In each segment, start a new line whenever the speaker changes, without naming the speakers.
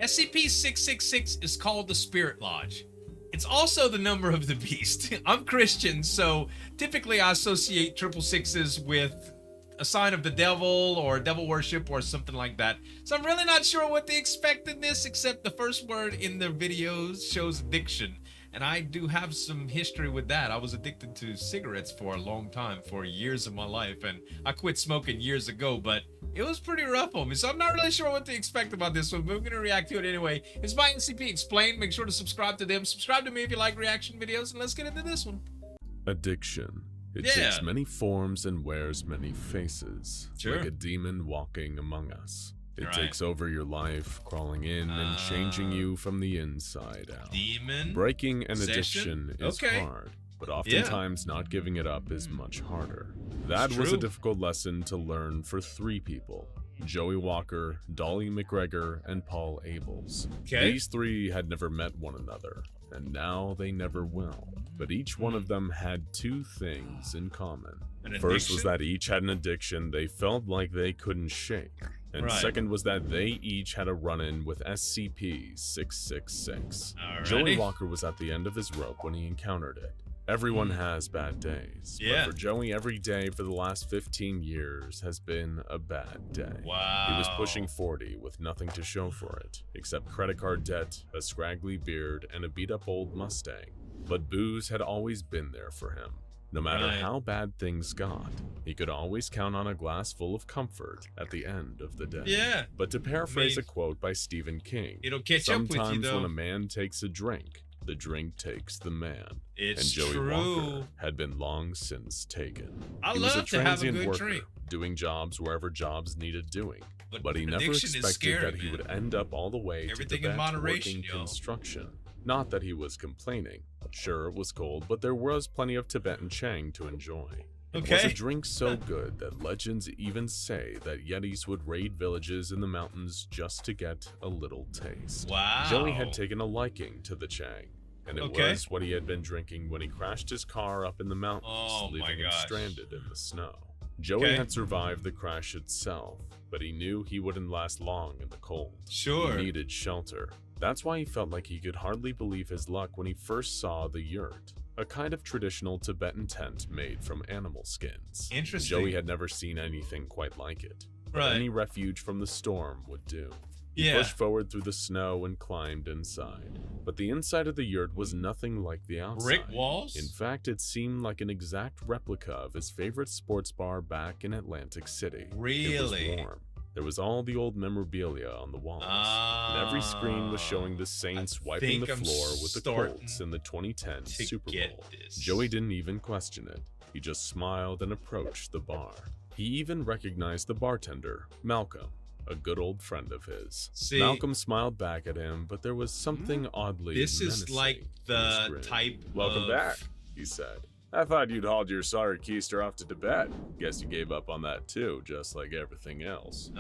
SCP-666 is called the Spirit Lodge. It's also the number of the beast. I'm Christian, so typically I associate 666s with a sign of the devil or devil worship or something like that. So I'm really not sure what to expect in this, except the first word in the videos shows addiction. And I do have some history with that. I was addicted to cigarettes for a long time, for years of my life, and I quit smoking years ago, but it was pretty rough on me. So I'm not really sure what to expect about this one, but we're gonna react to it anyway. It's by SCP Explained. Make sure to subscribe to them. Subscribe to me if you like reaction videos, and let's get into this one.
Addiction. It takes many forms and wears many faces, like a demon walking among us. It takes over your life, crawling in and changing you from the inside out.
Demon
Breaking an addiction is hard, but oftentimes not giving it up is much harder. That was a difficult lesson to learn for 3 people: Joey Walker, Dolly McGregor, and Paul Abels. These 3 had never met one another, and now they never will. But each one of them had 2 things in common. First was that each had an addiction they felt like they couldn't shake. And second was that they each had a run-in with SCP-666. Joey Walker was at the end of his rope when he encountered it. Everyone has bad days, but for Joey, every day for the last 15 years has been a bad day. He was pushing 40 with nothing to show for it, except credit card debt, a scraggly beard, and a beat-up old Mustang. But booze had always been there for him. No matter how bad things got, he could always count on a glass full of comfort at the end of the day. But to paraphrase a quote by Stephen King,
it'll catch up with you, though.
Sometimes when a man takes a drink, the drink takes the man.
It's
and Joey
true.
Walker had been long since taken.
He
was a
love to have a
transient
good
worker,
drink.
doing jobs wherever jobs needed doing. But he never
addiction is
expected
scary,
that he would end up all the way
Everything
to
in
Tibet
moderation,
working construction. Not that he was complaining. Sure, it was cold, but there was plenty of Tibetan Chang to enjoy. It was a drink so good that legends even say that Yetis would raid villages in the mountains just to get a little taste. Joey had taken a liking to the Chang, and it was what he had been drinking when he crashed his car up in the mountains, leaving him stranded in the snow. Joey had survived the crash itself, but he knew he wouldn't last long in the cold. He needed shelter. That's why he felt like he could hardly believe his luck when he first saw the yurt, a kind of traditional Tibetan tent made from animal skins. Joey had never seen anything quite like it, but any refuge from the storm would do. He pushed forward through the snow and climbed inside. But the inside of the yurt was nothing like the outside.
Brick walls?
In fact, it seemed like an exact replica of his favorite sports bar back in Atlantic City. It was warm. There was all the old memorabilia on the walls, and every screen was showing the Saints wiping the floor with the Colts in the 2010 Super Bowl. Joey didn't even question it. He just smiled and approached the bar. He even recognized the bartender, Malcolm, a good old friend of his. Malcolm smiled back at him, but there was something oddly menacing.
This is like the type
Welcome back, he said. I thought you'd hauled your sorry keister off to Tibet. Guess you gave up on that too, just like everything else.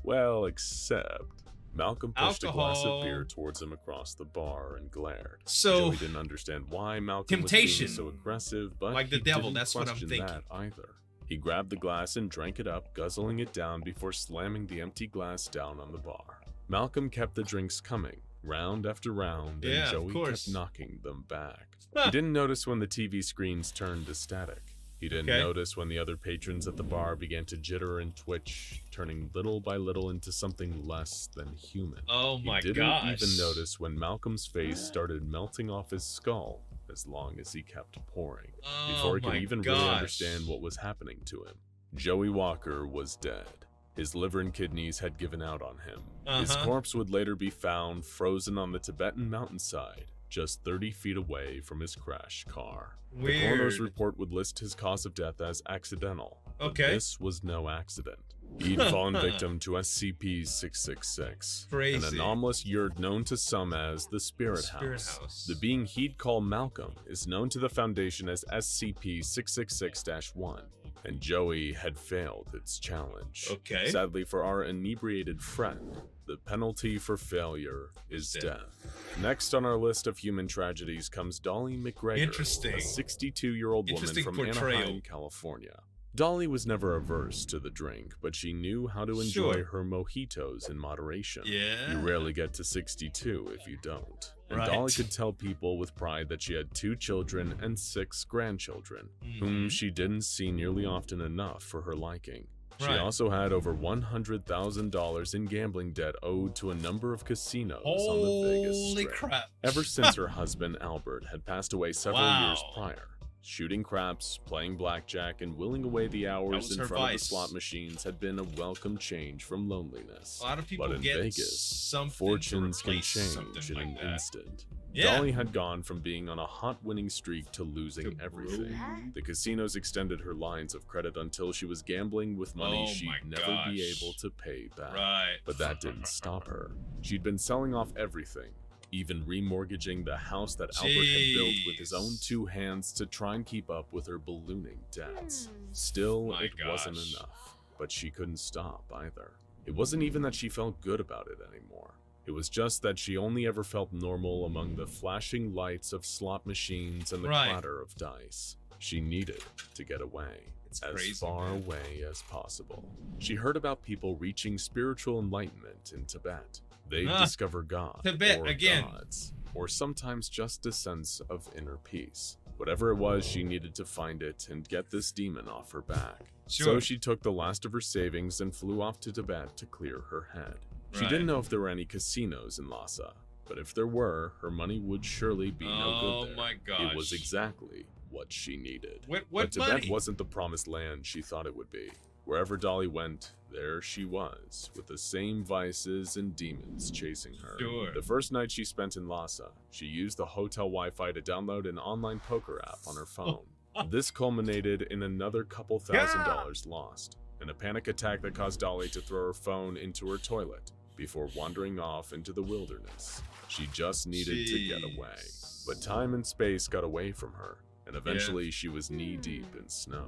Well, except Malcolm pushed a glass of beer towards him across the bar and glared.
So
Joey didn't understand why Malcolm was being so aggressive, but
like the devil,
didn't
that's what I'm
question
thinking.
that either. He grabbed the glass and drank it up, guzzling it down before slamming the empty glass down on the bar. Malcolm kept the drinks coming, round after round, and Joey kept knocking them back. He didn't notice when the TV screens turned to static. He didn't notice when the other patrons at the bar began to jitter and twitch, turning little by little into something less than human. He didn't even notice when Malcolm's face started melting off his skull, as long as he kept pouring, before he could even really understand what was happening to him. Joey Walker was dead. His liver and kidneys had given out on him. His corpse would later be found frozen on the Tibetan mountainside, just 30 feet away from his crashed car. The coroner's report would list his cause of death as accidental. But this was no accident. He'd fallen victim to SCP-666, an anomalous yurt known to some as the Spirit House. The being he'd call Malcolm is known to the Foundation as SCP-666-1, and Joey had failed its challenge. Sadly for our inebriated friend, the penalty for failure is death. Next on our list of human tragedies comes Dolly McGregor, a 62-year-old woman from Anaheim, California. Dolly was never averse to the drink, but she knew how to enjoy her mojitos in moderation.
Yeah.
You rarely get to 62 if you don't. And
Right.
Dolly could tell people with pride that she had 2 children and 6 grandchildren, whom she didn't see nearly often enough for her liking. She also had over $100,000 in gambling debt owed to a number of casinos on the Vegas Strip.
Crap.
Ever since her husband Albert had passed away several years prior. Shooting craps, playing blackjack, and willing away the hours in front of the slot machines had been a welcome change from loneliness.
A lot of people
but in
get
Vegas, fortunes can change in an instant.
Yeah.
Dolly had gone from being on a hot winning streak to losing everything. The casinos extended her lines of credit until she was gambling with money she'd never be able to pay back. But that didn't stop her. She'd been selling off everything, even remortgaging the house that Albert had built with his own 2 hands to try and keep up with her ballooning debts. Still, it wasn't enough, but she couldn't stop either. It wasn't even that she felt good about it anymore. It was just that she only ever felt normal among the flashing lights of slot machines and the clatter of dice. She needed to get away, as far away as possible. She heard about people reaching spiritual enlightenment in Tibet. They'd discover God, or gods, or sometimes just a sense of inner peace. Whatever it was, she needed to find it and get this demon off her back. So she took the last of her savings and flew off to Tibet to clear her head. She didn't know if there were any casinos in Lhasa, but if there were, her money would surely be no good there. It was exactly what she needed. But Tibet wasn't the promised land she thought it would be. Wherever Dolly went, there she was, with the same vices and demons chasing her. The first night she spent in Lhasa, she used the hotel Wi-Fi to download an online poker app on her phone. This culminated in another couple $1,000s lost, and a panic attack that caused Dolly to throw her phone into her toilet before wandering off into the wilderness. She just needed to get away. But time and space got away from her, and eventually she was knee-deep in snow.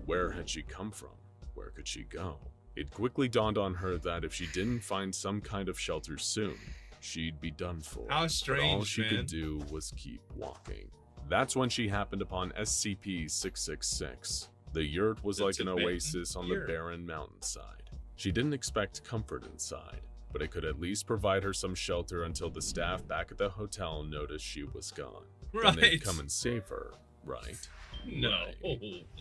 Where had she come from? Where could she go? It quickly dawned on her that if she didn't find some kind of shelter soon, she'd be done for.
How strange,
but all she could do was keep walking. That's when she happened upon SCP-666. The yurt was like an oasis on the barren mountainside. She didn't expect comfort inside, but it could at least provide her some shelter until the staff back at the hotel noticed she was gone. Then they'd come and save her, right?
No.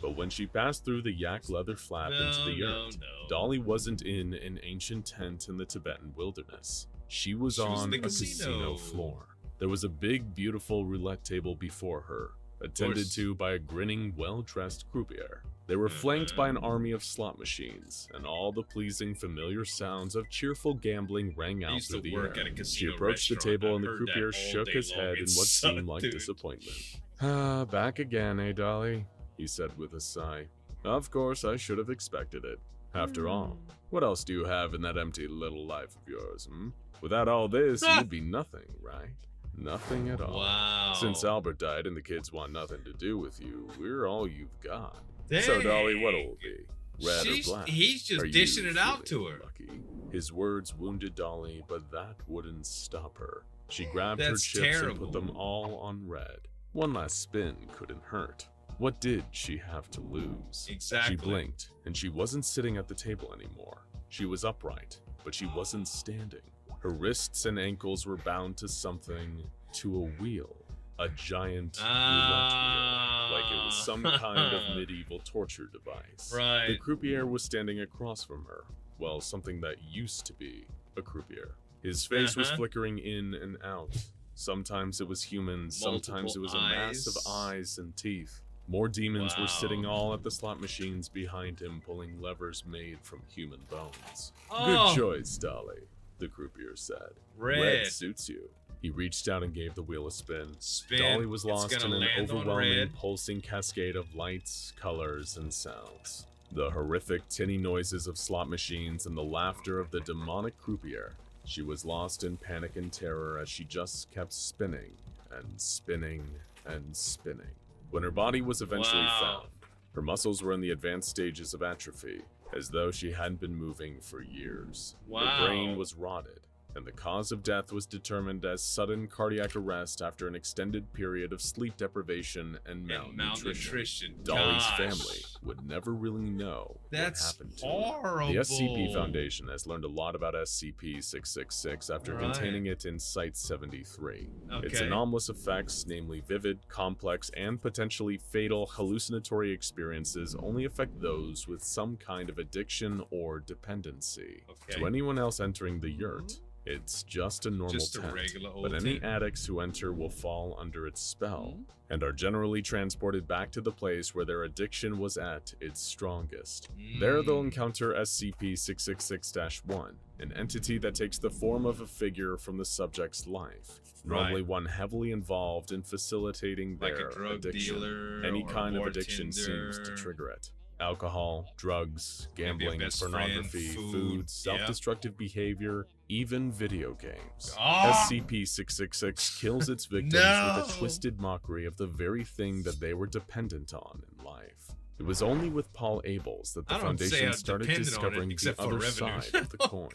But when she passed through the yak leather flap into the yurt, Dolly wasn't in an ancient tent in the Tibetan wilderness. She was on a casino floor. There was a big, beautiful roulette table before her, attended to by a grinning, well-dressed croupier. They were flanked by an army of slot machines, and all the pleasing, familiar sounds of cheerful gambling rang out through the air. She approached the table, and the croupier shook his head in what seemed like disappointment. "Ah, back again, eh, Dolly?" he said with a sigh. "Of course, I should have expected it. After all, what else do you have in that empty little life of yours, hmm? Without all this, you'd be nothing, right? Nothing at all.
Wow.
Since Albert died and the kids want nothing to do with you, we're all you've got.
Dang.
So, Dolly, what'll it be? Red or black?
He's just dishing it out to her.
Lucky? His words wounded Dolly, but that wouldn't stop her. She grabbed her chips and put them all on red. One last spin couldn't hurt. What did she have to lose?
Exactly.
She blinked, and she wasn't sitting at the table anymore. She was upright, but she wasn't standing. Her wrists and ankles were bound to something, to a wheel. A giant roulette wheel, like it was some kind of medieval torture device. The croupier was standing across from her. Well, something that used to be a croupier. His face was flickering in and out. Sometimes it was human, sometimes it was a mass of eyes and teeth. More demons were sitting all at the slot machines behind him, pulling levers made from human bones. Good choice, Dolly, the croupier said. Red suits you. He reached out and gave the wheel a spin. Dolly was lost in an overwhelming, pulsing cascade of lights, colors, and sounds. The horrific, tinny noises of slot machines and the laughter of the demonic croupier. She was lost in panic and terror as she just kept spinning and spinning and spinning. When her body was eventually found, her muscles were in the advanced stages of atrophy, as though she hadn't been moving for years. Her brain was rotted, and the cause of death was determined as sudden cardiac arrest after an extended period of sleep deprivation and malnutrition. Dolly's family would never really know what happened to
horrible.
it. The SCP Foundation has learned a lot about SCP-666 after containing it in Site-73. Its anomalous effects, namely vivid, complex, and potentially fatal hallucinatory experiences, only affect those with some kind of addiction or dependency. To anyone else entering the yurt, it's just a normal tent, but any addicts who enter will fall under its spell, and are generally transported back to the place where their addiction was at its strongest. There they'll encounter SCP-666-1, an entity that takes the form of a figure from the subject's life, normally one heavily involved in facilitating their addiction. Any kind of addiction seems to trigger it. Alcohol, drugs, gambling, pornography, food, self-destructive behavior, even video games. SCP-666 kills its victims with a twisted mockery of the very thing that they were dependent on in life. It was only with Paul Abels that the Foundation started discovering the other side of the coin.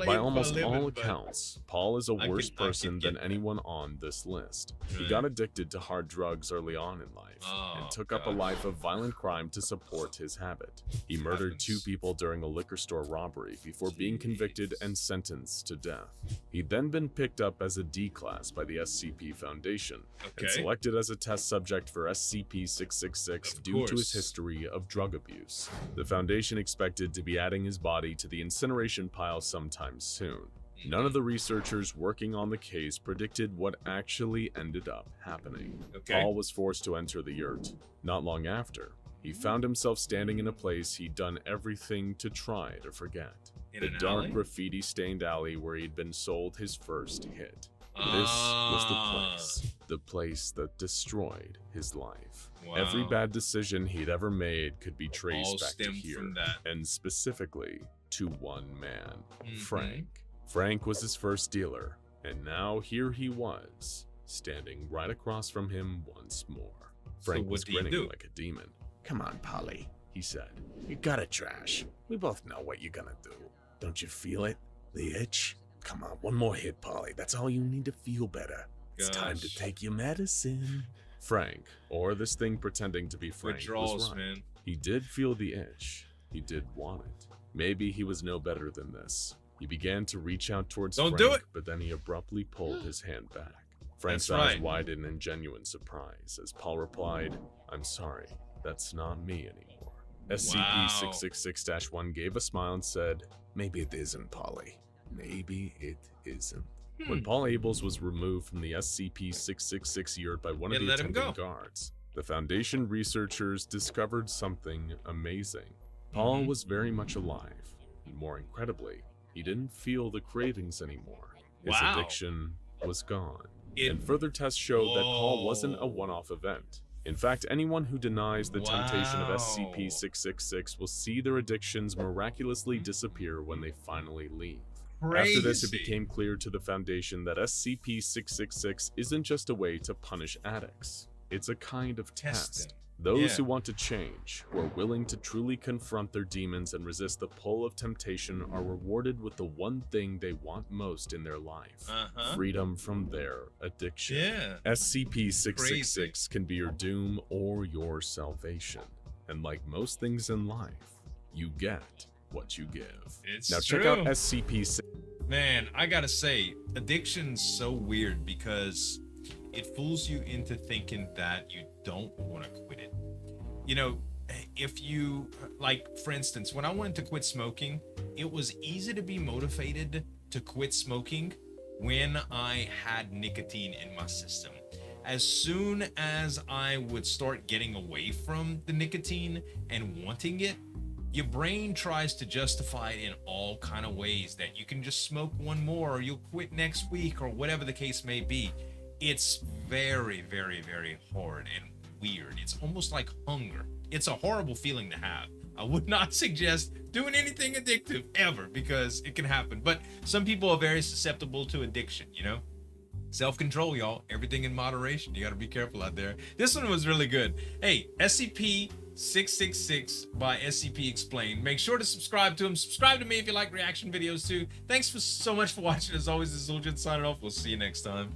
By almost all accounts, Paul is a worse person than anyone on this list. He got addicted to hard drugs early on in life, and took up a life of violent crime to support his habit. He murdered 2 people during a liquor store robbery before being convicted and sentenced to death. He'd then been picked up as a D-class by the SCP Foundation, and selected as a test subject for SCP-666 due to his history of drug abuse. The Foundation expected to be adding his body to the incineration pile sometime soon. None of the researchers working on the case predicted what actually ended up happening. Paul was forced to enter the yurt. Not long after, he found himself standing in a place he'd done everything to try to forget. The dark graffiti-stained alley where he'd been sold his first hit. This was the place that destroyed his life. Every bad decision he'd ever made could be traced back to here, and specifically to one man, Frank. Frank was his first dealer, and now here he was, standing right across from him once more. Frank was grinning like a demon.
"Come on, Polly," he said. "You gotta trash. We both know what you're gonna do. Don't you feel it? The itch? Come on, one more hit, Polly. That's all you need to feel better. It's time to take your medicine."
Frank, or this thing pretending to be Frank, was right. Man. He did feel the itch. He did want it. Maybe he was no better than this. He began to reach out towards Frank, but then he abruptly pulled his hand back. Frank's eyes widened in genuine surprise as Paul replied, "I'm sorry, that's not me anymore." SCP-666-1 gave a smile and said,
"Maybe it isn't, Polly. Maybe it isn't."
When Paul Abels was removed from the SCP-666 yurt by one of the attending guards, the Foundation researchers discovered something amazing. Paul was very much alive, and more incredibly, he didn't feel the cravings anymore. His addiction was gone. And further tests showed that Paul wasn't a one-off event. In fact, anyone who denies the temptation of SCP-666 will see their addictions miraculously disappear when they finally leave. After this, it became clear to the Foundation that SCP-666 isn't just a way to punish addicts. It's a kind of test. Those who want to change, who are willing to truly confront their demons and resist the pull of temptation, are rewarded with the one thing they want most in their life, freedom from their addiction. SCP-666 can be your doom or your salvation. And like most things in life, you get what you give. Check out SCP-666.
Man, I gotta say, addiction's so weird because it fools you into thinking that you don't want to quit it. You know, if you, like, for instance, when I wanted to quit smoking, it was easy to be motivated to quit smoking when I had nicotine in my system. As soon as I would start getting away from the nicotine and wanting it, your brain tries to justify it in all kind of ways, that you can just smoke one more or you'll quit next week or whatever the case may be. It's very, very, very hard and weird. It's almost like hunger. It's a horrible feeling to have. I would not suggest doing anything addictive ever because it can happen. But some people are very susceptible to addiction, you know? Self-control, y'all. Everything in moderation. You got to be careful out there. This one was really good. Hey, SCP-666 by SCP Explained. Make sure to subscribe to him. Subscribe to me if you like reaction videos too. Thanks so much for watching. As always, this is Zueljin signing off. We'll see you next time.